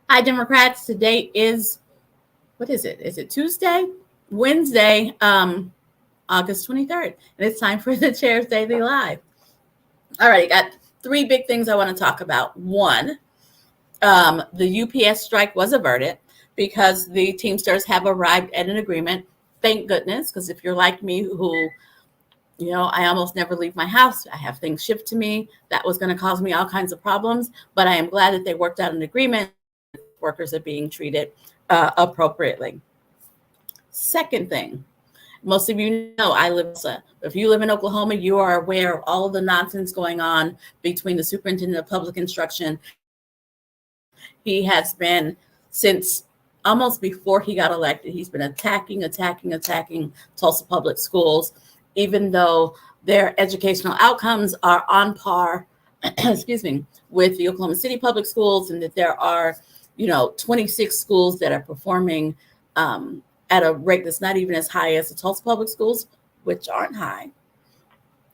Hi, Democrats. Today is, what is it? Is it Tuesday? Wednesday, August 23rd. And it's time for the Chair's Daily Live. All right, I got three big things I want to talk about. One, the UPS strike was averted because the Teamsters have arrived at an agreement. Thank goodness, because if you're like me, who, I almost never leave my house, I have things shipped to me, that was going to cause me all kinds of problems. But I am glad that they worked out an agreement. Workers are being treated appropriately. Second thing, most of you know I live. If you live in Oklahoma, you are aware of all of the nonsense going on between the superintendent of public instruction. He has been, since almost before he got elected, he's been attacking Tulsa public schools, even though their educational outcomes are on par, excuse me, with the Oklahoma City public schools, and that there are 26 schools that are performing at a rate that's not even as high as the Tulsa public schools, which aren't high.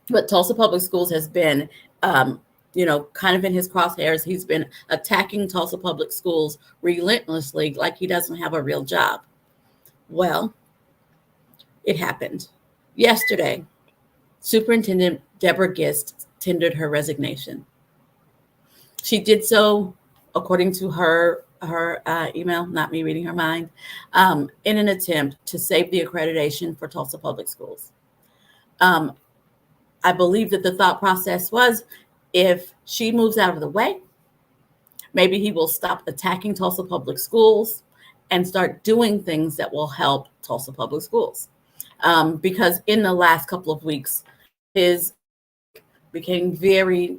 But Tulsa public schools has been, kind of in his crosshairs. He's been attacking Tulsa public schools relentlessly, like he doesn't have a real job. Well, it happened yesterday. Superintendent Deborah Gist tendered her resignation. She did so, according to her email, not me reading her mind, in an attempt to save the accreditation for Tulsa public schools. I believe that the thought process was, if she moves out of the way, maybe he will stop attacking Tulsa public schools and start doing things that will help Tulsa public schools. Because in the last couple of weeks, his became very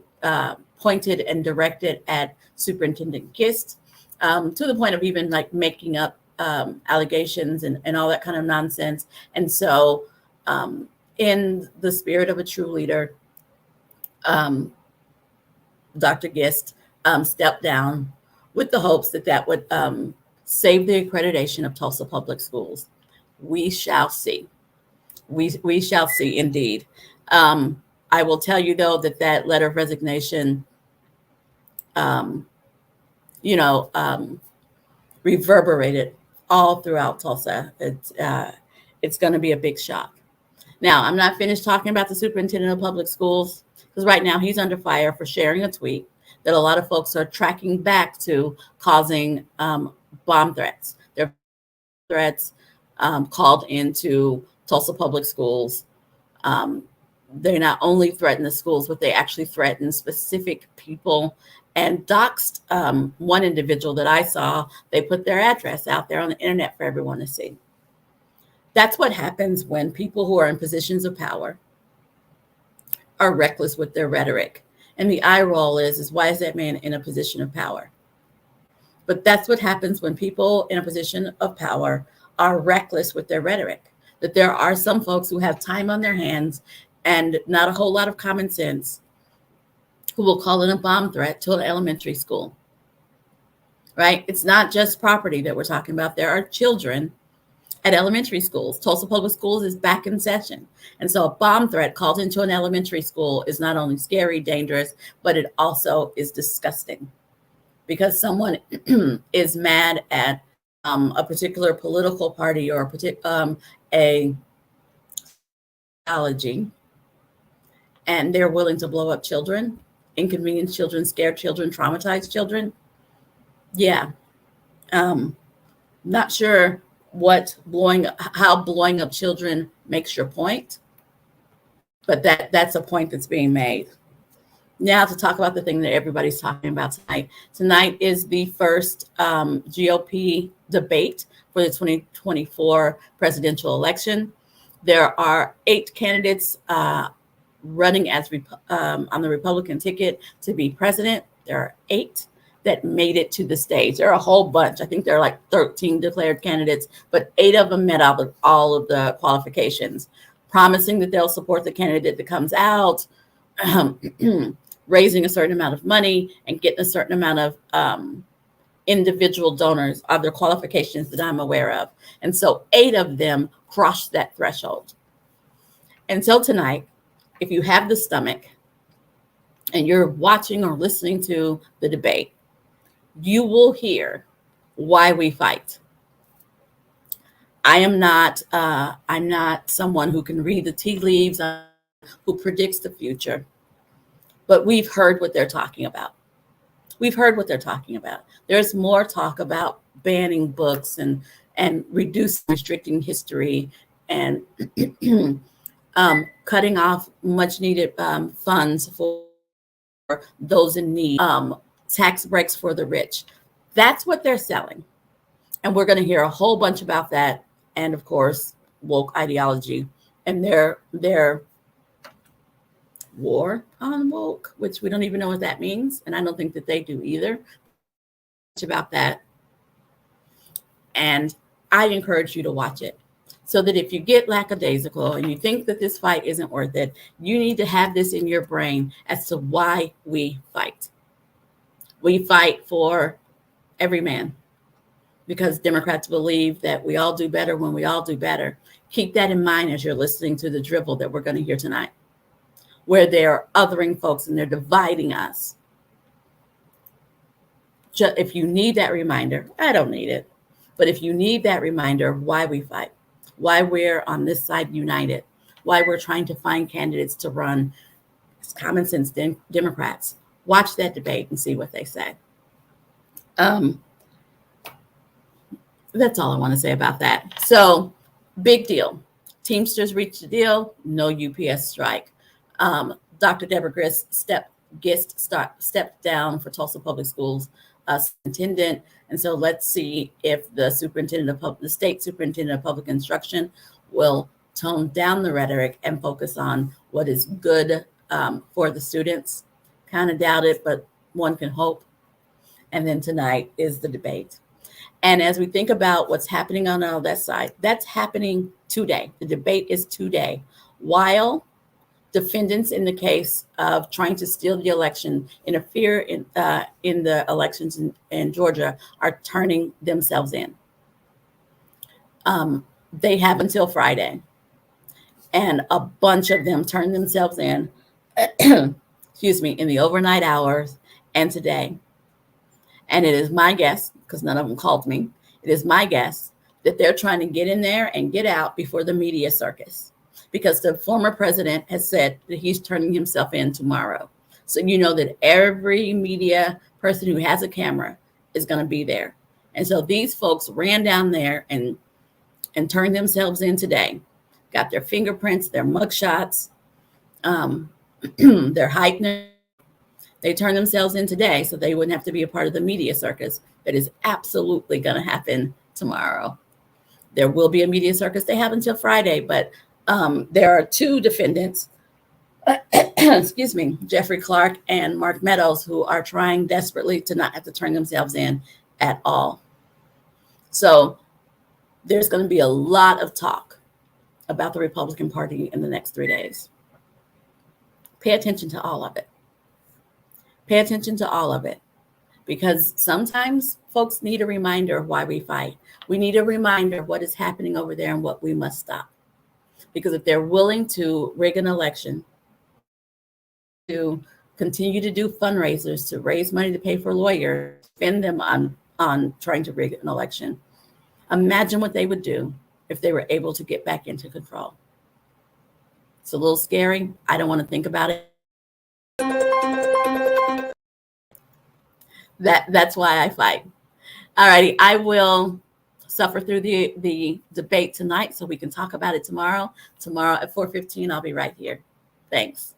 pointed and directed at Superintendent Gist, to the point of even like making up allegations and all that kind of nonsense. And so in the spirit of a true leader, Dr. Gist stepped down with the hopes that would save the accreditation of Tulsa public schools. We shall see. We shall see indeed. I will tell you, though, that letter of resignation, reverberated all throughout Tulsa. It's going to be a big shock. Now, I'm not finished talking about the superintendent of public schools, because right now he's under fire for sharing a tweet that a lot of folks are tracking back to causing bomb threats. They're threats called into Tulsa public schools. They not only threaten the schools, but they actually threaten specific people and doxed one individual that I saw. They put their address out there on the internet for everyone to see. That's what happens when people who are in positions of power are reckless with their rhetoric. And the eye roll is why is that man in a position of power? But that's what happens when people in a position of power are reckless with their rhetoric. That there are some folks who have time on their hands and not a whole lot of common sense who will call in a bomb threat to an elementary school, right? It's not just property that we're talking about. There are children at elementary schools. Tulsa Public Schools is back in session. And so a bomb threat called into an elementary school is not only scary, dangerous, but it also is disgusting, because someone is mad at a particular political party or a ideology, and they're willing to blow up children, inconvenience children, scare children, traumatize children. Yeah. Not sure how blowing up children makes your point, but that's a point that's being made. Now to talk about the thing that everybody's talking about tonight. Tonight is the first GOP debate for the 2024 presidential election. There are 8 candidates running as on the Republican ticket to be president. There are 8 that made it to the stage. There are a whole bunch. I think there are like 13 declared candidates, but 8 of them met all of the qualifications, promising that they'll support the candidate that comes out, raising a certain amount of money and getting a certain amount of individual donors, other qualifications that I'm aware of. And so 8 of them crossed that threshold. And so tonight, if you have the stomach and you're watching or listening to the debate, you will hear why we fight. I'm not someone who can read the tea leaves, who predicts the future, but we've heard what they're talking about. We've heard what they're talking about. There's more talk about banning books and restricting history, and cutting off much needed funds for those in need, tax breaks for the rich. That's what they're selling. And we're going to hear a whole bunch about that. And of course, woke ideology and their war on woke, which we don't even know what that means. And I don't think that they do either. Much about that. And I encourage you to watch it, so that if you get lackadaisical and you think that this fight isn't worth it, you need to have this in your brain as to why we fight. We fight for every man, because Democrats believe that we all do better when we all do better. Keep that in mind as you're listening to the drivel that we're going to hear tonight, where they're othering folks and they're dividing us. If you need that reminder, I don't need it, but if you need that reminder of why we fight, why we're on this side united, why we're trying to find candidates to run as common sense Democrats, watch that debate and see what they say. That's all I want to say about that. So, big deal. Teamsters reached a deal, no UPS strike. Dr. Deborah Gist stepped down for Tulsa Public Schools superintendent. And so let's see if the state superintendent of public instruction will tone down the rhetoric and focus on what is good for the students. Kind of doubt it, but one can hope. And then tonight is the debate. And as we think about what's happening on all that side, that's happening today. The debate is today. While defendants in the case of trying to steal the election, interfere in the elections in Georgia, are turning themselves in. They have until Friday. And a bunch of them turned themselves in, excuse me, in the overnight hours and today. And it is my guess, because none of them called me, it is my guess that they're trying to get in there and get out before the media circus, because the former president has said that he's turning himself in tomorrow. So you know that every media person who has a camera is going to be there. And so these folks ran down there and turned themselves in today, got their fingerprints, their mugshots, their heighteners. They turned themselves in today so they wouldn't have to be a part of the media circus that is absolutely going to happen tomorrow. There will be a media circus. They have until Friday, but there are two defendants, excuse me, Jeffrey Clark and Mark Meadows, who are trying desperately to not have to turn themselves in at all. So there's going to be a lot of talk about the Republican Party in the next 3 days. Pay attention to all of it. Pay attention to all of it, because sometimes folks need a reminder of why we fight. We need a reminder of what is happening over there and what we must stop. Because if they're willing to rig an election, to continue to do fundraisers, to raise money to pay for lawyers, spend them on trying to rig an election, imagine what they would do if they were able to get back into control. It's a little scary. I don't want to think about it. That's why I fight. All righty, I will suffer through the debate tonight so we can talk about it tomorrow. Tomorrow at 4:15, I'll be right here. Thanks.